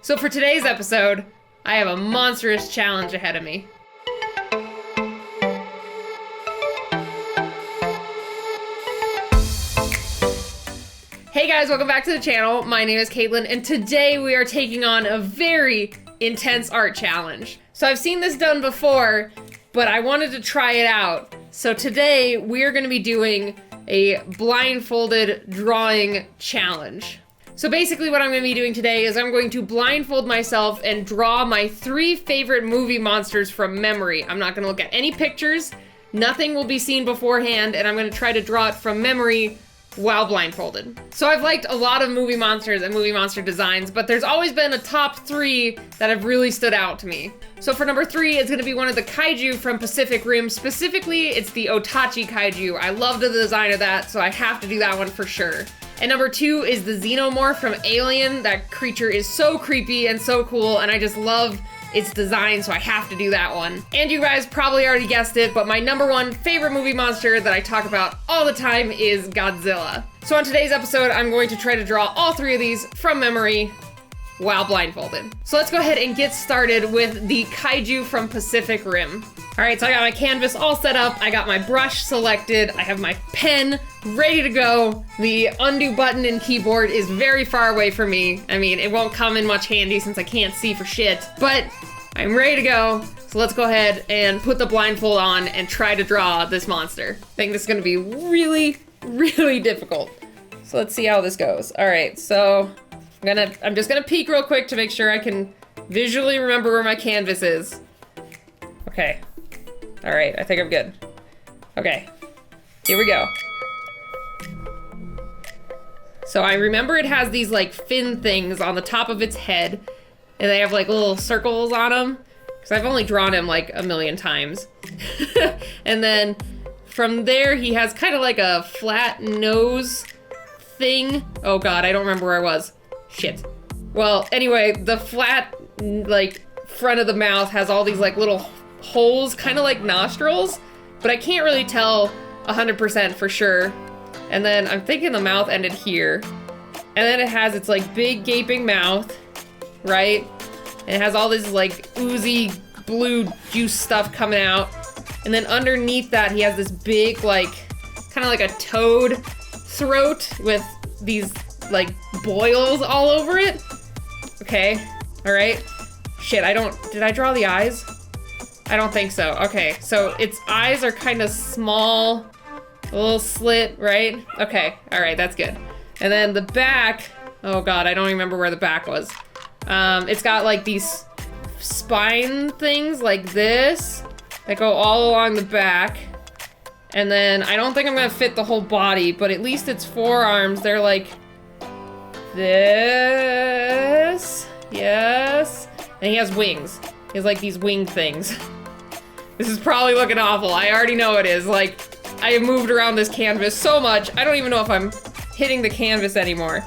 So for today's episode, I have a monstrous challenge ahead of me. Hey guys, welcome back to the channel. My name is Katelyn, and today we are taking on a very intense art challenge. So I've seen this done before, but I wanted to try it out. So today we're gonna be doing a blindfolded drawing challenge. So basically what I'm gonna be doing today is I'm going to blindfold myself and draw my 3 favorite movie monsters from memory. I'm not gonna look at any pictures, nothing will be seen beforehand, and I'm gonna try to draw it from memory while blindfolded. So I've liked a lot of movie monsters and movie monster designs, but there's always been a top 3 that have really stood out to me. So for number 3, it's gonna be one of the Kaiju from Pacific Rim. Specifically, it's the Otachi Kaiju. I love the design of that, so I have to do that one for sure. And number 2 is the Xenomorph from Alien. That creature is so creepy and so cool, and I just love its design, so I have to do that one. And you guys probably already guessed it, but my number 1 favorite movie monster that I talk about all the time is Godzilla. So on today's episode, I'm going to try to draw all 3 of these from memory while blindfolded. So let's go ahead and get started with the Kaiju from Pacific Rim. All right, so I got my canvas all set up. I got my brush selected. I have my pen ready to go. The undo button and keyboard is very far away from me. I mean, it won't come in much handy since I can't see for shit, but I'm ready to go. So let's go ahead and put the blindfold on and try to draw this monster. I think this is gonna be really, really difficult. So let's see how this goes. All right, so I'm just gonna peek real quick to make sure I can visually remember where my canvas is. Okay. All right, I think I'm good. Okay, here we go. So I remember it has these like fin things on the top of its head, and they have like little circles on them, because I've only drawn him like a million times. And then from there, he has kind of like a flat nose thing. Oh God, I don't remember where I was. Shit. Well, anyway, the flat like front of the mouth has all these like little holes, kind of like nostrils, but I can't really tell 100% for sure. And then I'm thinking the mouth ended here. And then it has its like big gaping mouth, right? And it has all this like oozy blue juice stuff coming out. And then underneath that, he has this big like, kind of like a toad throat with these like boils all over it. Okay, all right. Shit, did I draw the eyes? I don't think so. Okay, so its eyes are kind of small, a little slit, right? Okay, all right, that's good. And then the back, oh God, I don't remember where the back was. It's got like these spine things like this that go all along the back. And then I don't think I'm gonna fit the whole body, but at least its forearms, they're like this, yes. And he has wings. He has like these wing things. This is probably looking awful. I already know it is. Like, I have moved around this canvas so much, I don't even know if I'm hitting the canvas anymore.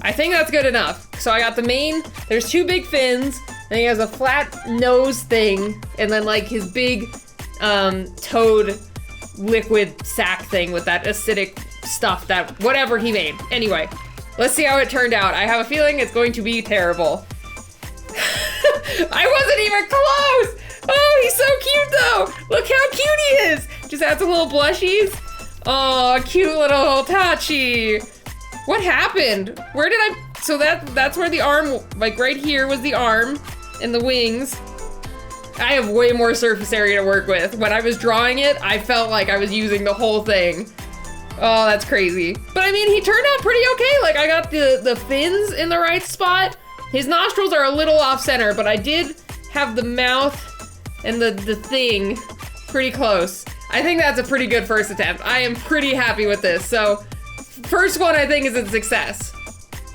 I think that's good enough. So I got the mane, there's 2 big fins, then he has a flat nose thing, and then like his big toad liquid sack thing with that acidic stuff that whatever he made. Anyway, let's see how it turned out. I have a feeling it's going to be terrible. I wasn't even close! Oh, he's so cute though! Look how cute he is! Just add some little blushies. Oh, cute little Otachi. What happened? Where did so that's where the arm, like right here was the arm and the wings. I have way more surface area to work with. When I was drawing it, I felt like I was using the whole thing. Oh, that's crazy. But I mean, he turned out pretty okay. Like I got the fins in the right spot. His nostrils are a little off center, but I did have the mouth and the thing pretty close. I think that's a pretty good first attempt. I am pretty happy with this. So first one I think is a success.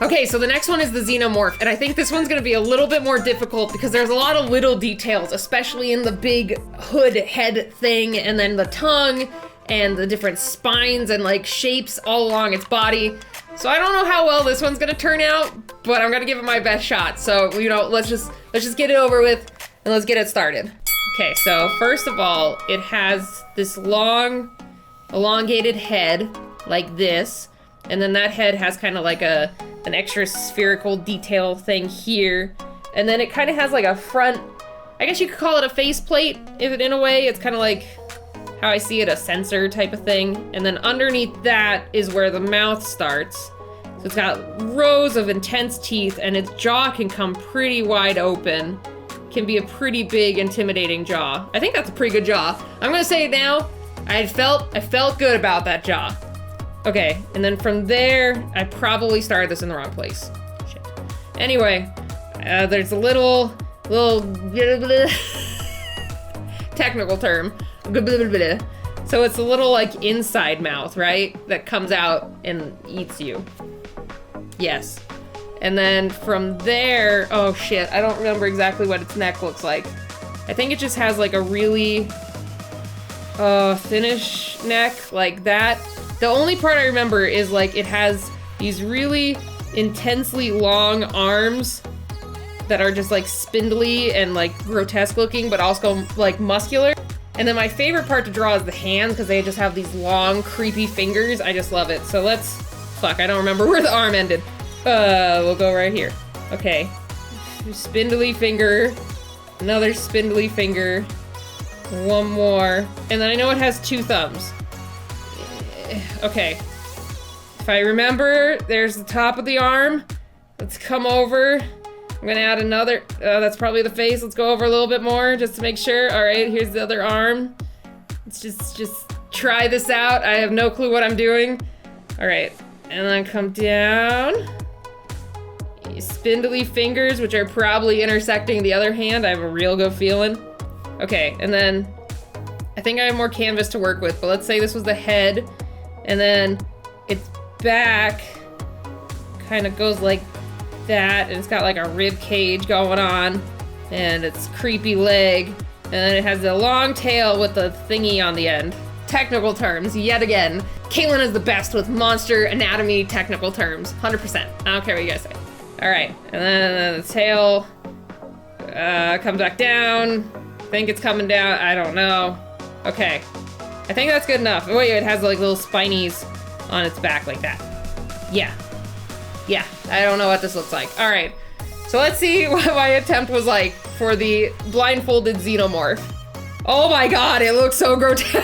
Okay, so the next one is the Xenomorph, and I think this one's gonna be a little bit more difficult because there's a lot of little details, especially in the big hood head thing, and then the tongue, and the different spines and like shapes all along its body. So I don't know how well this one's gonna turn out, but I'm gonna give it my best shot. So, you know, let's just get it over with and let's get it started. Okay, so first of all, it has this long, elongated head like this, and then that head has kind of like an extra spherical detail thing here, And then it kind of has like a front, I guess you could call it a faceplate, if in a way. It's kind of like how I see it, a sensor type of thing. And then underneath that is where the mouth starts. So it's got rows of intense teeth, and its jaw can come pretty wide open. Can be a pretty big, intimidating jaw. I think that's a pretty good jaw. I'm gonna say it now, I felt good about that jaw. Okay, and then from there, I probably started this in the wrong place. Shit. Anyway, there's a little technical term. So it's a little like inside mouth, right? That comes out and eats you. Yes. And then from there, oh shit, I don't remember exactly what its neck looks like. I think it just has like a really thinnish neck, like that. The only part I remember is like it has these really intensely long arms that are just like spindly and like grotesque looking, but also like muscular. And then my favorite part to draw is the hands, because they just have these long, creepy fingers. I just love it. So let's, fuck, I don't remember where the arm ended. We'll go right here. Okay. Spindly finger. Another spindly finger. One more. And then I know it has 2 thumbs. Okay. If I remember, there's the top of the arm. Let's come over. I'm gonna add another, that's probably the face. Let's go over a little bit more just to make sure. All right, here's the other arm. Let's just try this out. I have no clue what I'm doing. All right, and then come down. Spindly fingers, which are probably intersecting the other hand. I have a real good feeling. Okay, and then I think I have more canvas to work with, but let's say this was the head, and then its back kind of goes like that, and it's got like a rib cage going on, and its creepy leg, and then it has a long tail with the thingy on the end. Technical terms, yet again. Katelyn is the best with monster anatomy technical terms, 100%. I don't care what you guys say. All right, and then the tail comes back down. I think it's coming down, I don't know. Okay, I think that's good enough. Oh wait, it has like little spinies on its back like that. Yeah, I don't know what this looks like. All right, so let's see what my attempt was like for the blindfolded Xenomorph. Oh my God, it looks so grotesque.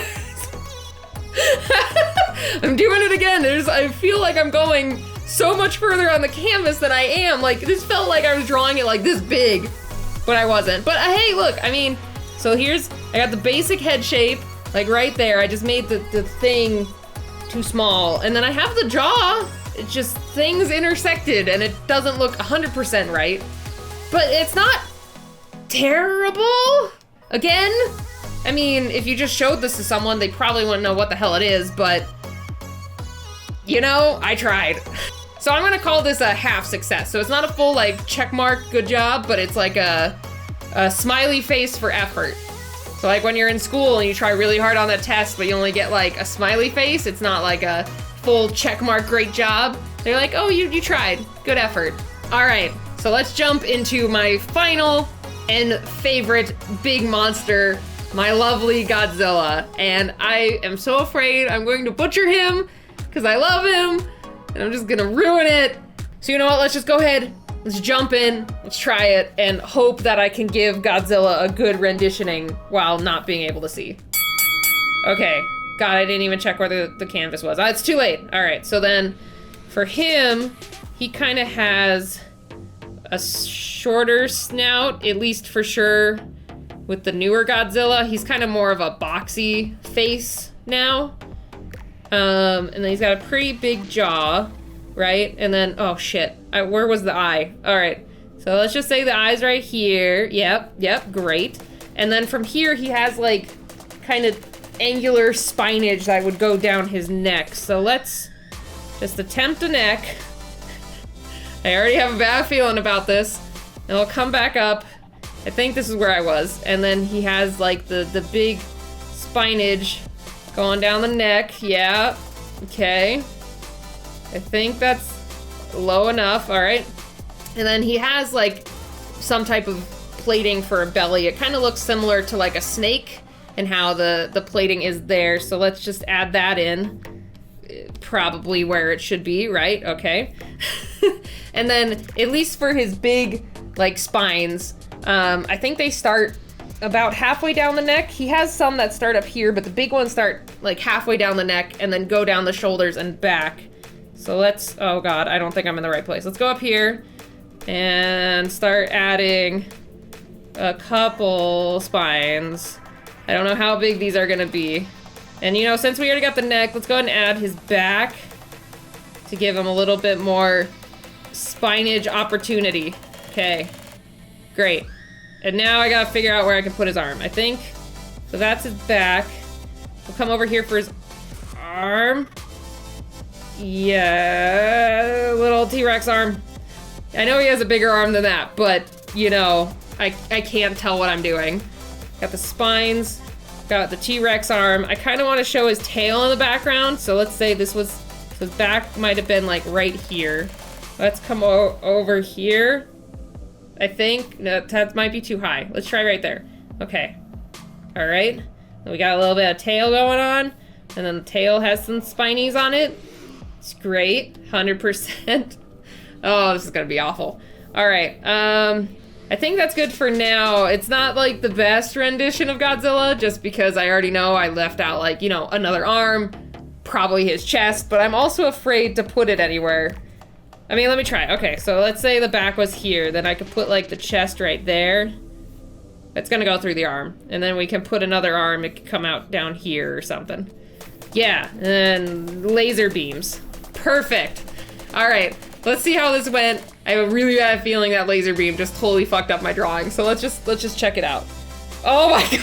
I'm doing it again. I feel like I'm going so much further on the canvas than I am. Like, this felt like I was drawing it like this big, but I wasn't. But hey, look, I mean, so I got the basic head shape, like right there. I just made the thing too small. And then I have the jaw. It's just things intersected and it doesn't look 100% right. But it's not terrible. Again, I mean, if you just showed this to someone, they probably wouldn't know what the hell it is, but you know, I tried. So I'm gonna call this a half success. So it's not a full like check mark, good job, but it's like a smiley face for effort. So like when you're in school and you try really hard on that test, but you only get like a smiley face, it's not like a full check mark, great job. They're like, oh, you tried, good effort. All right, so let's jump into my final and favorite big monster, my lovely Godzilla. And I am so afraid I'm going to butcher him because I love him and I'm just gonna ruin it. So you know what, let's just go ahead, let's jump in, let's try it, and hope that I can give Godzilla a good renditioning while not being able to see. Okay, God, I didn't even check where the canvas was. It's too late. All right, so then for him, he kind of has a shorter snout, at least for sure with the newer Godzilla. He's kind of more of a boxy face now. And then he's got a pretty big jaw, right? And then, oh shit, where was the eye? All right, so let's just say the eye's right here. Yep, great. And then from here, he has like kind of angular spinage that would go down his neck. So let's just attempt a neck. I already have a bad feeling about this. And I'll come back up. I think this is where I was. And then he has like the big spinage going down the neck. Yeah, okay. I think that's low enough, all right. And then he has like some type of plating for a belly. It kind of looks similar to like a snake and how the plating is there. So let's just add that in. Probably where it should be, right? Okay. And then at least for his big like spines. I think they start about halfway down the neck. He has some that start up here, but the big ones start like halfway down the neck and then go down the shoulders and back. So let's, oh God, I don't think I'm in the right place. Let's go up here and start adding a couple spines. I don't know how big these are gonna be. And you know, since we already got the neck, let's go ahead and add his back to give him a little bit more spinage opportunity. Okay, great. And now I gotta figure out where I can put his arm, I think. So that's his back. We'll come over here for his arm. Yeah, little T-Rex arm. I know he has a bigger arm than that, but you know, I can't tell what I'm doing. Got the spines, got the T-Rex arm. I kind of want to show his tail in the background. So let's say this was, his back might have been like right here. Let's come over here. I think, no, that might be too high. Let's try right there. Okay. All right. We got a little bit of tail going on, and then the tail has some spinies on it. It's great, 100%. Oh, this is gonna be awful. All right, I think that's good for now. It's not like the best rendition of Godzilla, just because I already know I left out like, you know, another arm, probably his chest, but I'm also afraid to put it anywhere. I mean, let me try. Okay, so let's say the back was here, then I could put like the chest right there. It's gonna go through the arm. And then we can put another arm, it could come out down here or something. Yeah, and laser beams. Perfect. All right, let's see how this went. I have a really bad feeling that laser beam just totally fucked up my drawing. So let's just check it out. Oh my God.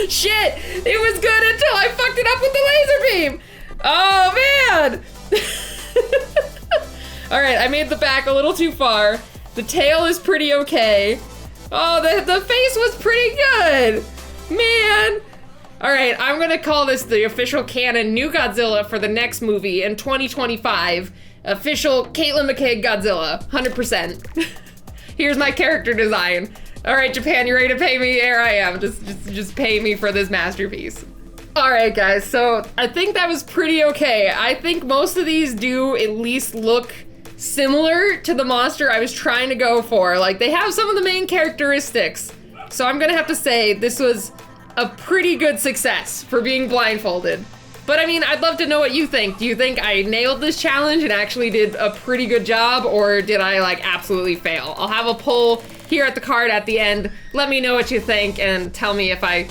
Shit, it was good until I fucked it up with the laser beam. Oh man. All right, I made the back a little too far. The tail is pretty okay. Oh, the face was pretty good, man. All right, I'm gonna call this the official canon new Godzilla for the next movie in 2025. Official Katelyn McCaigue Godzilla, 100%. Here's my character design. All right, Japan, you ready to pay me? Here I am, just pay me for this masterpiece. All right, guys, so I think that was pretty okay. I think most of these do at least look similar to the monster I was trying to go for. Like, they have some of the main characteristics. So I'm gonna have to say this was a pretty good success for being blindfolded. But I mean, I'd love to know what you think. Do you think I nailed this challenge and actually did a pretty good job, or did I like absolutely fail? I'll have a poll here at the card at the end. Let me know what you think and tell me if I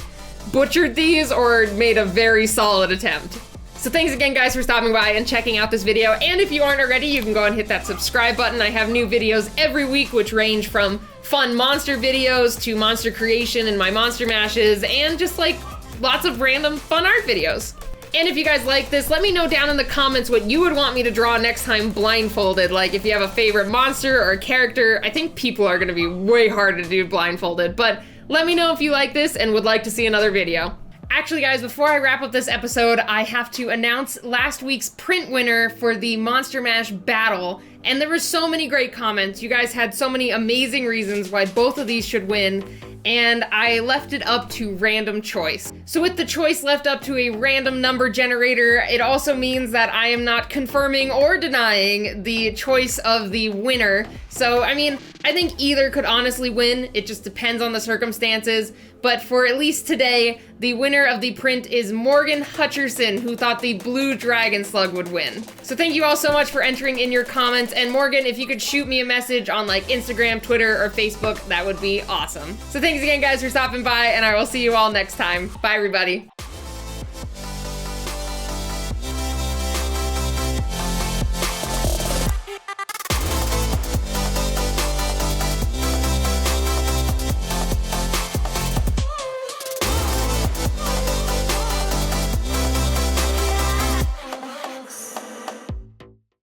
butchered these or made a very solid attempt. So thanks again, guys, for stopping by and checking out this video. And if you aren't already, you can go and hit that subscribe button. I have new videos every week, which range from fun monster videos to monster creation and my monster mashes, and just like lots of random fun art videos. And if you guys like this, let me know down in the comments what you would want me to draw next time blindfolded. Like if you have a favorite monster or a character. I think people are gonna be way harder to do blindfolded, but let me know if you like this and would like to see another video. Actually, guys, before I wrap up this episode, I have to announce last week's print winner for the Monster Mash battle. And there were so many great comments. You guys had so many amazing reasons why both of these should win. And I left it up to random choice. So with the choice left up to a random number generator, it also means that I am not confirming or denying the choice of the winner. So, I mean, I think either could honestly win. It just depends on the circumstances. But for at least today, the winner of the print is Morgan Hutcherson, who thought the blue dragon slug would win. So thank you all so much for entering in your comments. And Morgan, if you could shoot me a message on like Instagram, Twitter, or Facebook, that would be awesome. So thanks again, guys, for stopping by, and I will see you all next time. Bye, everybody.